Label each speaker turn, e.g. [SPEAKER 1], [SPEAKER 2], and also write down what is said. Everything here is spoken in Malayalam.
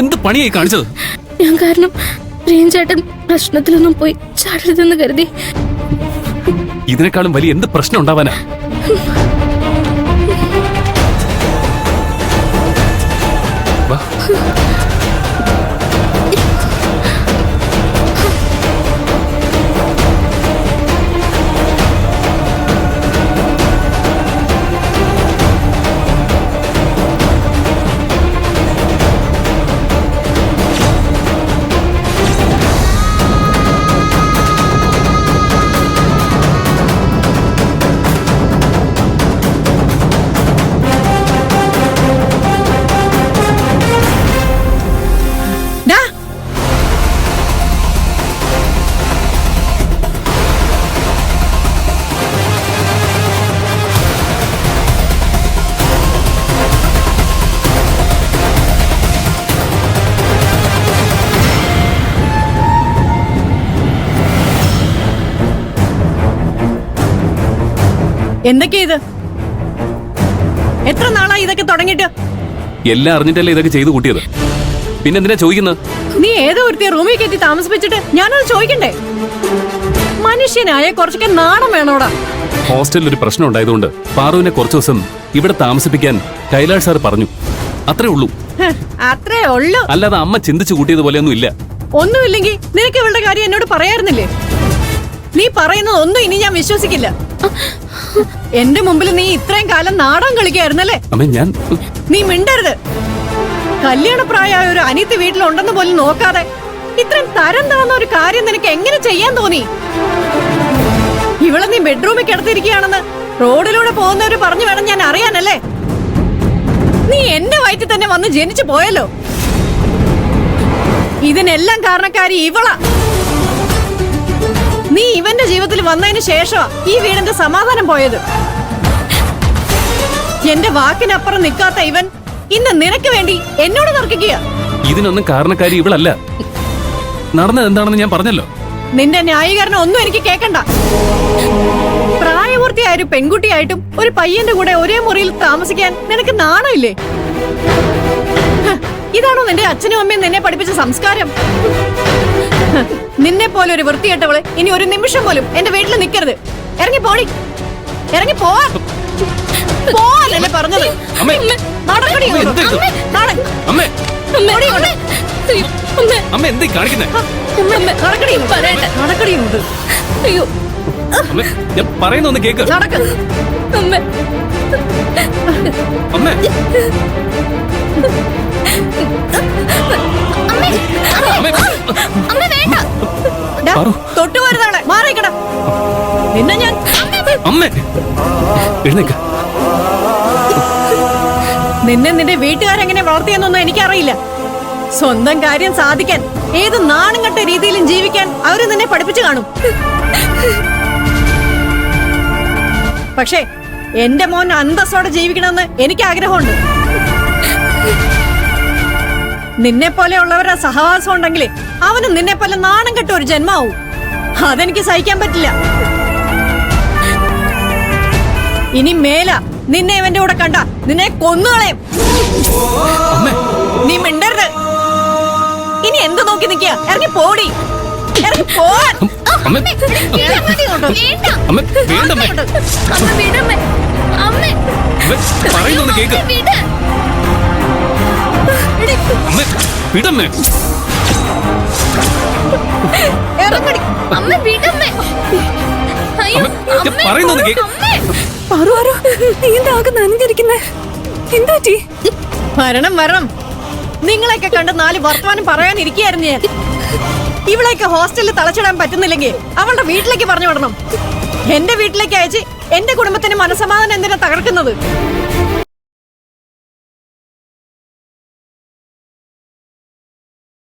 [SPEAKER 1] എന്ത് പണിയായി കാണിച്ചത്?
[SPEAKER 2] ഞാൻ കാരണം പ്രിയൻചേട്ടൻ പ്രശ്നത്തിലൊന്നും പോയി ചാടരുതെന്ന് കരുതി.
[SPEAKER 1] ഇതിനേക്കാളും വലിയ എന്ത് പ്രശ്നം ഉണ്ടാവാനാ? വാ.
[SPEAKER 3] എന്തൊക്കെയാ ഇത്? എത്ര നാളായി ഇതൊക്കെ തുടങ്ങിയിട്ട്?
[SPEAKER 1] എല്ലാം അറിഞ്ഞിട്ടല്ലേ ഇതൊക്കെ ചെയ്തു കൂട്ടിയത്. പിന്നെന്തിനാ ചോദിക്കുന്നത്?
[SPEAKER 3] നീ ഏതോ ഒരുത്തിയ റൂമിൽ കയറ്റി താമസിപ്പിച്ചിട്ട് ഞാനത് ചോദിക്കണ്ടേ? മനുഷ്യനായ കുറച്ചൊക്കെ നാണം വേണോടാ.
[SPEAKER 1] ഹോസ്റ്റലിൽ ഒരു പ്രശ്നം ഉണ്ടായതുകൊണ്ട് പാറുവിനെ കുറച്ചു ദിവസം ഇവിടെ താമസിപ്പിക്കാൻ കൈലാഷ് സാർ പറഞ്ഞു. അത്രേ ഉള്ളൂ.
[SPEAKER 3] അത്രേ ഉള്ളൂ.
[SPEAKER 1] അല്ലാതെ അമ്മ ചിന്തിച്ചു കൂട്ടിയതുപോലെയൊന്നും ഇല്ല.
[SPEAKER 3] ഒന്നുമില്ലെങ്കിൽ നിനക്ക് ഇവളുടെ കാര്യം എന്നോട് പറയാറുന്നില്ലേ? നീ പറയുന്നത് ഒന്നും ഇനി ഞാൻ വിശ്വസിക്കില്ല. എന്റെ മുമ്പിൽ നീ ഇത്രയും കാലം നാടകം കളിക്കായിരുന്നല്ലേ? നീ മിണ്ടരുത്. കല്യാണപ്രായമായ ഒരു അനിയത്തി വീട്ടിലുണ്ടെന്ന് പോലും നോക്കാതെ ഇത്രയും തരം താന്ന ഒരു കാര്യം നിനക്ക് എങ്ങനെ ചെയ്യാൻ തോന്നി? ഇവളെ നീ ബെഡ്റൂമിൽ കിടത്തിയിരിക്കുകയാണെന്ന് റോഡിലൂടെ പോകുന്നവര് പറഞ്ഞു വേണം ഞാൻ അറിയാനല്ലേ? നീ എന്റെ വയറ്റിൽ തന്നെ വന്ന് ജനിച്ചു പോയല്ലോ. ഇതിനെല്ലാം കാരണക്കാരി ഇവളാ. നീ ഇവന്റെ ജീവിതത്തിൽ വന്നതിന് ശേഷമാ ഈ വീടിന്റെ സമാധാനം പോയത്. എന്റെ വാക്കിനപ്പുറം നിൽക്കാത്ത ഇവൻ ഇന്ന് നിനക്ക് വേണ്ടി എന്നോട് തർക്കിക്കുക.
[SPEAKER 1] ഇതിനൊന്നും കാരണക്കാരി ഇവളല്ല. നടന്നത് എന്താണെന്ന് ഞാൻ പറഞ്ഞല്ലോ.
[SPEAKER 3] നിന്റെ ന്യായീകരണം ഒന്നും എനിക്ക് കേക്കണ്ട. പ്രായപൂർത്തിയായ ഒരു പെൺകുട്ടിയായിട്ടും ഒരു പയ്യന്റെ കൂടെ ഒരേ മുറിയിൽ താമസിക്കാൻ നിനക്ക് നാണമില്ലേ? ഇതാണോ നിന്റെ അച്ഛനും അമ്മയും നിന്നെ പഠിപ്പിച്ച സംസ്കാരം? നിന്നെ പോലെ ഒരു വൃത്തികെട്ടവള് ഇനി ഒരു നിമിഷം പോലും എന്റെ വീട്ടിൽ നിൽക്കരുത്. ഇറങ്ങി പോടി. ഇറങ്ങി പോവാനല്ലേ പറഞ്ഞത്?
[SPEAKER 1] പറയുന്നൊന്ന് കേക്ക്.
[SPEAKER 3] തൊട്ടുപോരുതാണ്. മാറിക്കട. നിന്നെ ഞാൻ നിന്നെ നിന്റെ വീട്ടുകാരെങ്ങനെ വളർത്തിയെന്നൊന്നും എനിക്കറിയില്ല. സ്വന്തം കാര്യം സാധിക്കാൻ ഏത് നാണുംകെട്ട രീതിയിലും ജീവിക്കാൻ അവര് നിന്നെ പഠിപ്പിച്ചു കാണും. പക്ഷേ എന്റെ മോൻ അന്തസ്സോടെ ജീവിക്കണമെന്ന് എനിക്ക് ആഗ്രഹമുണ്ട്. നിന്നെ പോലെയുള്ളവരുടെ സഹവാസം ഉണ്ടെങ്കിൽ അവന് നിന്നെ പോലെ നാണം കെട്ട ഒരു ജന്മാവും. അതെനിക്ക് സഹിക്കാൻ പറ്റില്ല. ഇനി മേല നിന്നെ ഇവന്റെ കൂടെ കണ്ട നിന്നെ കൊന്നുകളയും. നീ മിണ്ടരുത്. ഇനി എന്ത് നോക്കി നിൽക്കുക? ഇറങ്ങി പോടി. ഇറങ്ങി പോവാൻ. വരണം വരണം. നിങ്ങളെയൊക്കെ കണ്ട് 4 വർത്തമാനം പറയാനിരിക്കുകയായിരുന്നു ഞാൻ. ഇവളെയൊക്കെ ഹോസ്റ്റലിൽ തളച്ചിടാൻ പറ്റുന്നില്ലെങ്കിൽ അവളുടെ വീട്ടിലേക്ക് പറഞ്ഞു വിടണം. എന്റെ വീട്ടിലേക്ക് അയച്ച് എന്റെ കുടുംബത്തിന് മനസ്സമാധാനം എന്തിനാ തകർക്കുന്നത്?